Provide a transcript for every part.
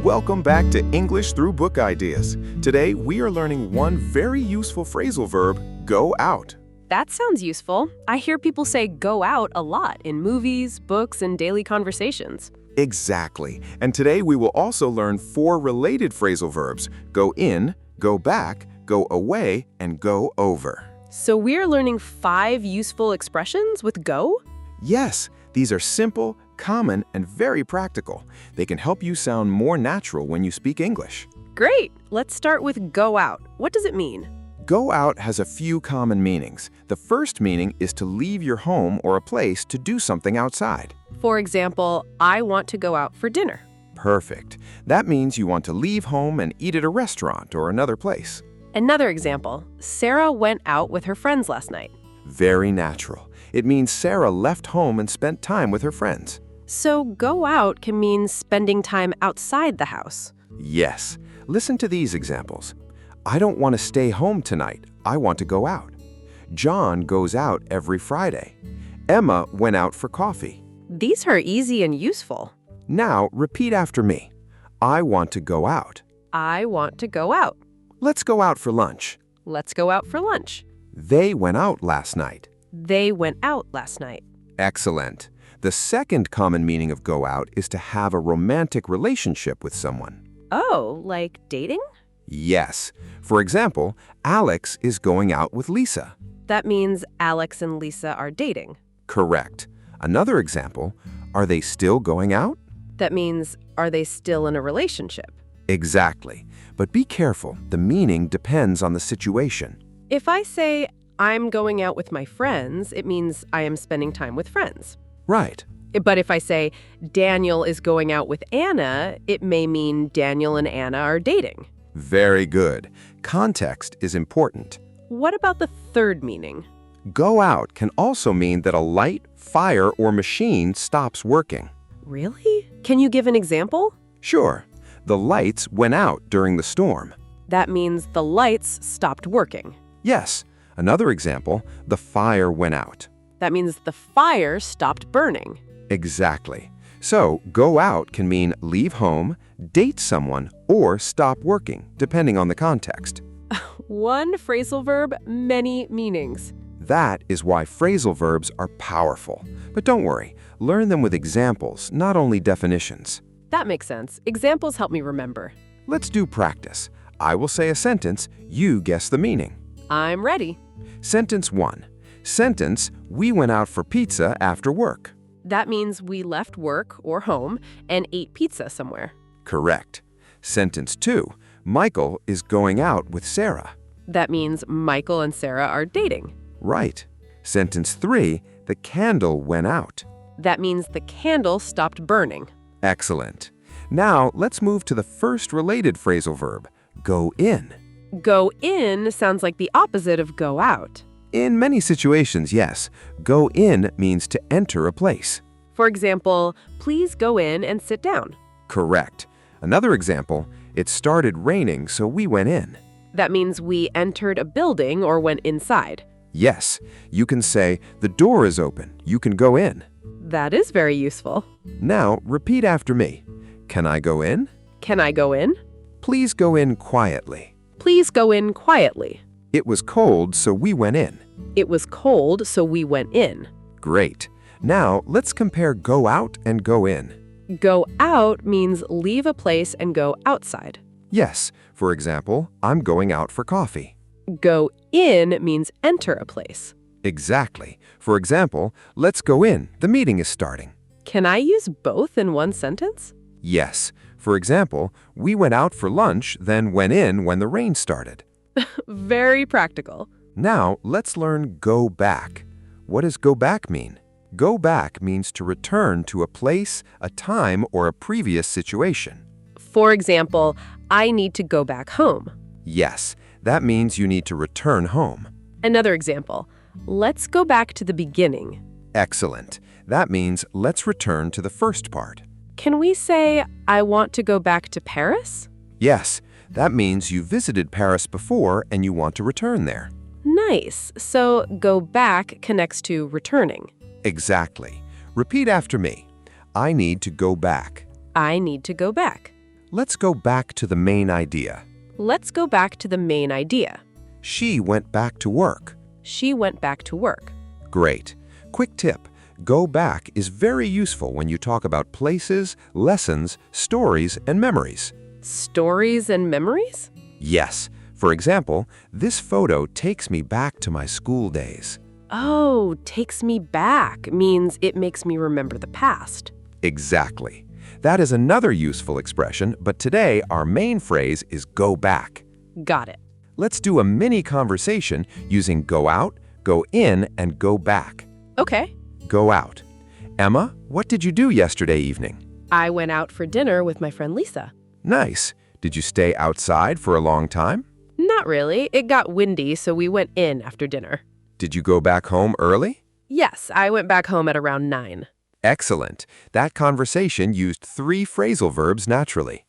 Welcome back to English Through Book Ideas. Today, we are learning one very useful phrasal verb, go out. That sounds useful. I hear people say go out a lot in movies, books, and daily conversations. Exactly. And today, we will also learn 4 related phrasal verbs, go in, go back, go away, and go over. So we're learning 5 useful expressions with go? Yes, these are simple, common, and very practical. They can help you sound more natural when you speak English. Great! Let's start with go out. What does it mean? Go out has a few common meanings. The first meaning is to leave your home or a place to do something outside. For example, I want to go out for dinner. Perfect. That means you want to leave home and eat at a restaurant or another place. Another example, Sarah went out with her friends last night. Very natural. It means Sarah left home and spent time with her friends. So go out can mean spending time outside the house. Yes. Listen to these examples. I don't want to stay home tonight. I want to go out. John goes out every Friday. Emma went out for coffee. These are easy and useful. Now repeat after me. I want to go out. I want to go out. Let's go out for lunch. Let's go out for lunch. They went out last night. They went out last night. Excellent. The second common meaning of go out is to have a romantic relationship with someone. Oh, like dating? Yes. For example, Alex is going out with Lisa. That means Alex and Lisa are dating. Correct. Another example, are they still going out? That means, are they still in a relationship? Exactly. But be careful, the meaning depends on the situation. If I say, I'm going out with my friends, it means I am spending time with friends. Right. But if I say, Daniel is going out with Anna, it may mean Daniel and Anna are dating. Very good. Context is important. What about the third meaning? Go out can also mean that a light, fire, or machine stops working. Really? Can you give an example? Sure. The lights went out during the storm. That means the lights stopped working. Yes. Another example, the fire went out. That means the fire stopped burning. Exactly. So, go out can mean leave home, date someone, or stop working, depending on the context. One phrasal verb, many meanings. That is why phrasal verbs are powerful. But don't worry, learn them with examples, not only definitions. That makes sense. Examples help me remember. Let's do practice. I will say a sentence, you guess the meaning. I'm ready. Sentence 1. Sentence, we went out for pizza after work. That means we left work or home and ate pizza somewhere. Correct. Sentence 2. Michael is going out with Sarah. That means Michael and Sarah are dating. Right. Sentence 3. The candle went out. That means the candle stopped burning. Excellent. Now, let's move to the first related phrasal verb, go in. Go in sounds like the opposite of go out. In many situations, yes. Go in means to enter a place. For example, please go in and sit down. Correct. Another example, it started raining, so we went in. That means we entered a building or went inside. Yes, you can say, the door is open. You can go in. That is very useful. Now, repeat after me. Can I go in? Can I go in? Please go in quietly. Please go in quietly. It was cold, so we went in. It was cold, so we went in. Great. Now, let's compare go out and go in. Go out means leave a place and go outside. Yes, for example, I'm going out for coffee. Go in means enter a place. Exactly. For example, let's go in. The meeting is starting. Can I use both in one sentence? Yes. For example, we went out for lunch, then went in when the rain started. Very practical. Now, let's learn go back. What does go back mean? Go back means to return to a place, a time, or a previous situation. For example, I need to go back home. Yes, that means you need to return home. Another example, let's go back to the beginning. Excellent. That means let's return to the first part. Can we say, I want to go back to Paris? Yes, that means you visited Paris before and you want to return there. Nice. So go back connects to returning. Exactly. Repeat after me. I need to go back. I need to go back. Let's go back to the main idea. Let's go back to the main idea. She went back to work. She went back to work. Great. Quick tip. Go back is very useful when you talk about places, lessons, stories, and memories. Stories and memories? Yes. For example, this photo takes me back to my school days. Oh, takes me back means it makes me remember the past. Exactly. That is another useful expression, but today our main phrase is go back. Got it. Let's do a mini conversation using go out, go in, and go back. Okay. Go out. Emma, what did you do yesterday evening? I went out for dinner with my friend Lisa. Nice. Did you stay outside for a long time? Not really. It got windy, so we went in after dinner. Did you go back home early? Yes, I went back home at around 9. Excellent. That conversation used 3 phrasal verbs naturally.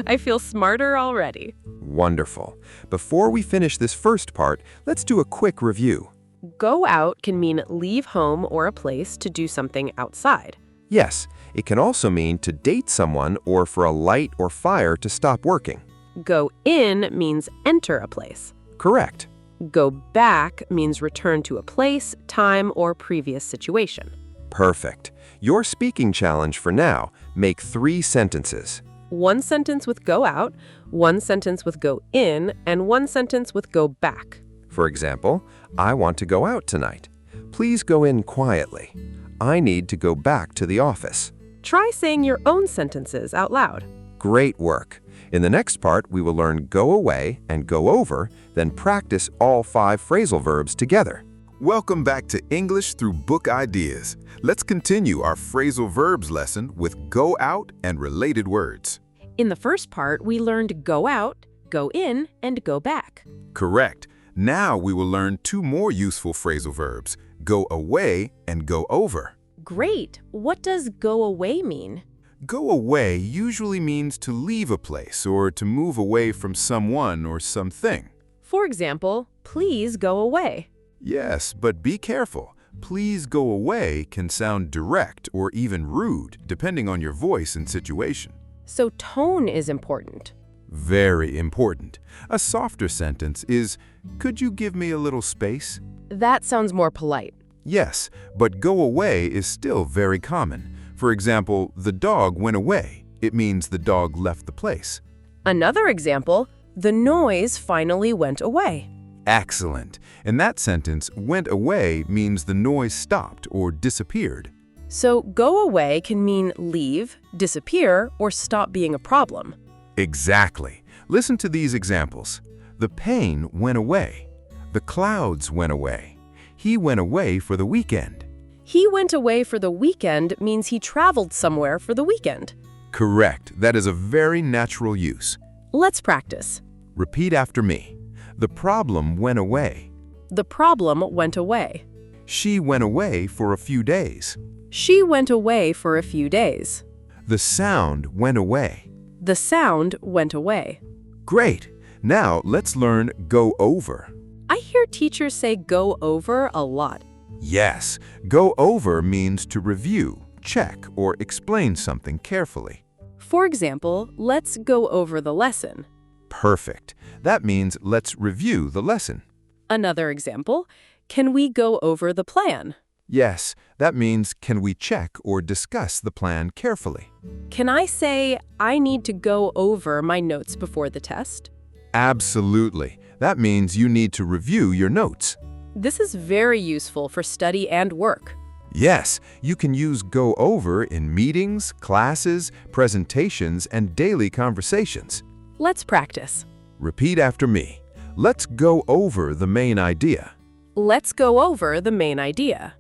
I feel smarter already. Wonderful. Before we finish this first part, let's do a quick review. Go out can mean leave home or a place to do something outside. Yes, it can also mean to date someone or for a light or fire to stop working. Go in means enter a place. Correct. Go back means return to a place, time, or previous situation. Perfect. Your speaking challenge for now, make 3 sentences. 1 sentence with go out, 1 sentence with go in, and 1 sentence with go back. For example, I want to go out tonight. Please go in quietly. I need to go back to the office. Try saying your own sentences out loud. Great work. In the next part, we will learn go away and go over, then practice all 5 phrasal verbs together. Welcome back to English Through Book Ideas. Let's continue our phrasal verbs lesson with go out and related words. In the first part, we learned go out, go in, and go back. Correct. Now we will learn 2 more useful phrasal verbs, go away and go over. Great! What does go away mean? Go away usually means to leave a place or to move away from someone or something. For example, please go away. Yes, but be careful. Please go away can sound direct or even rude, depending on your voice and situation. So tone is important. Very important. A softer sentence is, could you give me a little space? That sounds more polite. Yes, but go away is still very common. For example, the dog went away. It means the dog left the place. Another example, the noise finally went away. Excellent. In that sentence, went away means the noise stopped or disappeared. So go away can mean leave, disappear, or stop being a problem. Exactly. Listen to these examples. The pain went away. The clouds went away. He went away for the weekend. He went away for the weekend means he traveled somewhere for the weekend. Correct. That is a very natural use. Let's practice. Repeat after me. The problem went away. The problem went away. She went away for a few days. She went away for a few days. The sound went away. The sound went away. Great. Now let's learn go over. I hear teachers say go over a lot. Yes, go over means to review, check, or explain something carefully. For example, let's go over the lesson. Perfect. That means let's review the lesson. Another example, can we go over the plan? Yes, that means can we check or discuss the plan carefully? Can I say, I need to go over my notes before the test? Absolutely. That means you need to review your notes. This is very useful for study and work. Yes, you can use go over in meetings, classes, presentations, and daily conversations. Let's practice. Repeat after me. Let's go over the main idea. Let's go over the main idea.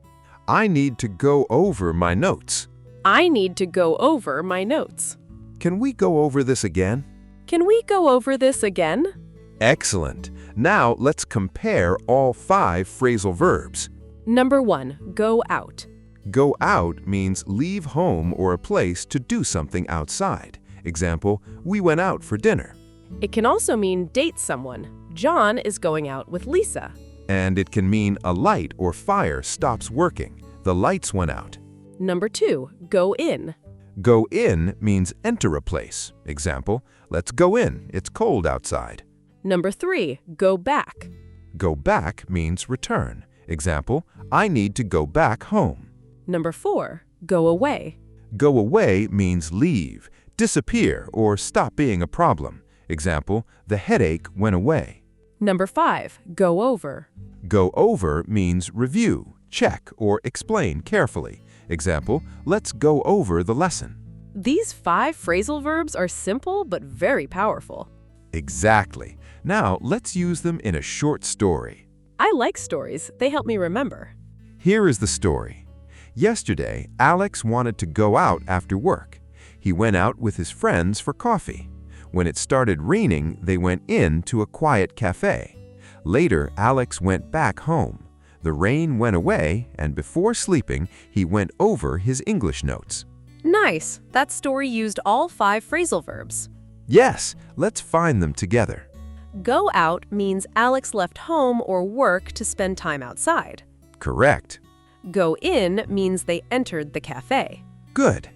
I need to go over my notes. I need to go over my notes. Can we go over this again? Can we go over this again? Excellent. Now let's compare all 5 phrasal verbs. Number 1, go out. Go out means leave home or a place to do something outside. Example, we went out for dinner. It can also mean date someone. John is going out with Lisa. And it can mean a light or fire stops working. The lights went out. Number 2, go in. Go in means enter a place. Example, let's go in, it's cold outside. Number 3, go back. Go back means return. Example, I need to go back home. Number 4, go away. Go away means leave, disappear, or stop being a problem. Example, the headache went away. Number 5, go over. Go over means review, check, or explain carefully. Example, let's go over the lesson. These 5 phrasal verbs are simple but very powerful. Exactly. Now, let's use them in a short story. I like stories. They help me remember. Here is the story. Yesterday, Alex wanted to go out after work. He went out with his friends for coffee. When it started raining, they went in to a quiet cafe. Later, Alex went back home. The rain went away, and before sleeping, he went over his English notes. Nice! That story used all 5 phrasal verbs. Yes, let's find them together. Go out means Alex left home or work to spend time outside. Correct. Go in means they entered the cafe. Good.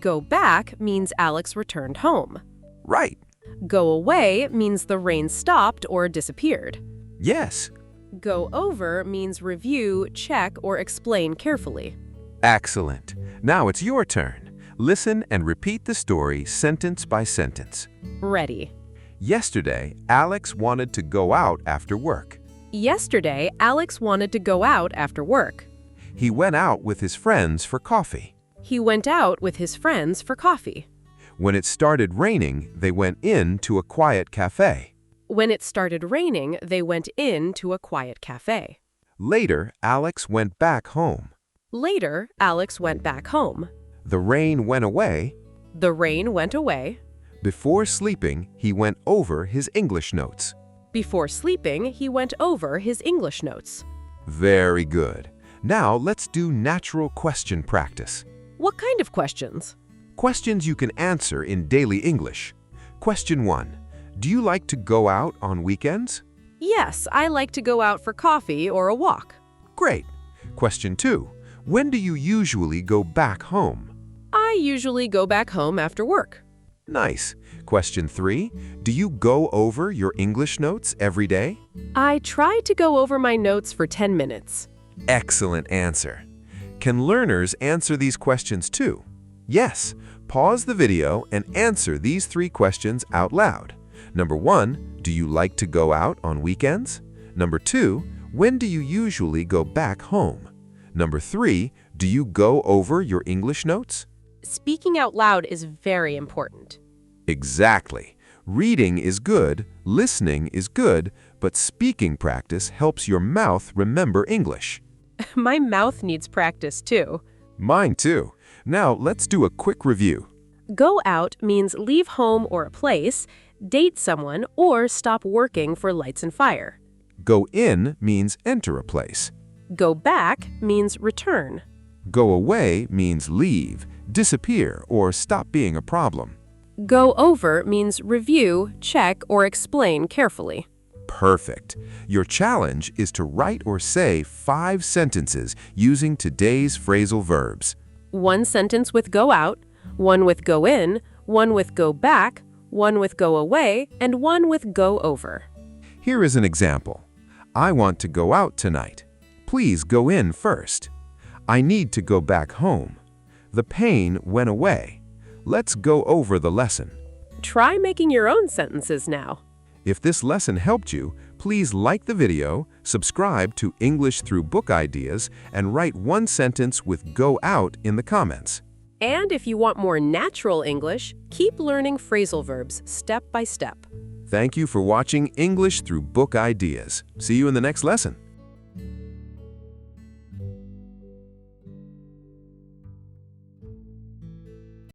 Go back means Alex returned home. Right. Go away means the rain stopped or disappeared. Yes. Go over means review, check, or explain carefully. Excellent. Now it's your turn. Listen and repeat the story sentence by sentence. Ready. Yesterday, Alex wanted to go out after work. Yesterday, Alex wanted to go out after work. He went out with his friends for coffee. He went out with his friends for coffee. When it started raining, they went in to a quiet cafe. When it started raining, they went in to a quiet cafe. Later, Alex went back home. Later, Alex went back home. The rain went away. The rain went away. Before sleeping, he went over his English notes. Before sleeping, he went over his English notes. Very good. Now let's do natural question practice. What kind of questions? Questions you can answer in daily English. Question 1. Do you like to go out on weekends? Yes, I like to go out for coffee or a walk. Great. Question 2. When do you usually go back home? I usually go back home after work. Nice. Question 3. Do you go over your English notes every day? I try to go over my notes for 10 minutes. Excellent answer. Can learners answer these questions too? Yes. Pause the video and answer these 3 questions out loud. Number 1, do you like to go out on weekends? Number 2, when do you usually go back home? Number 3, do you go over your English notes? Speaking out loud is very important. Exactly. Reading is good, listening is good, but speaking practice helps your mouth remember English. My mouth needs practice too. Mine too. Now let's do a quick review. Go out means leave home or a place, date someone, or stop working for lights and fire. Go in means enter a place. Go back means return. Go away means leave, disappear, or stop being a problem. Go over means review, check, or explain carefully. Perfect. Your challenge is to write or say 5 sentences using today's phrasal verbs. 1 sentence with go out, 1 with go in, 1 with go back, 1 with go away, and 1 with go over. Here is an example. I want to go out tonight. Please go in first. I need to go back home. The pain went away. Let's go over the lesson. Try making your own sentences now. If this lesson helped you, please like the video, subscribe to English Through Book Ideas, and write 1 sentence with go out in the comments. And if you want more natural English, keep learning phrasal verbs step by step. Thank you for watching English Through Book Ideas. See you in the next lesson.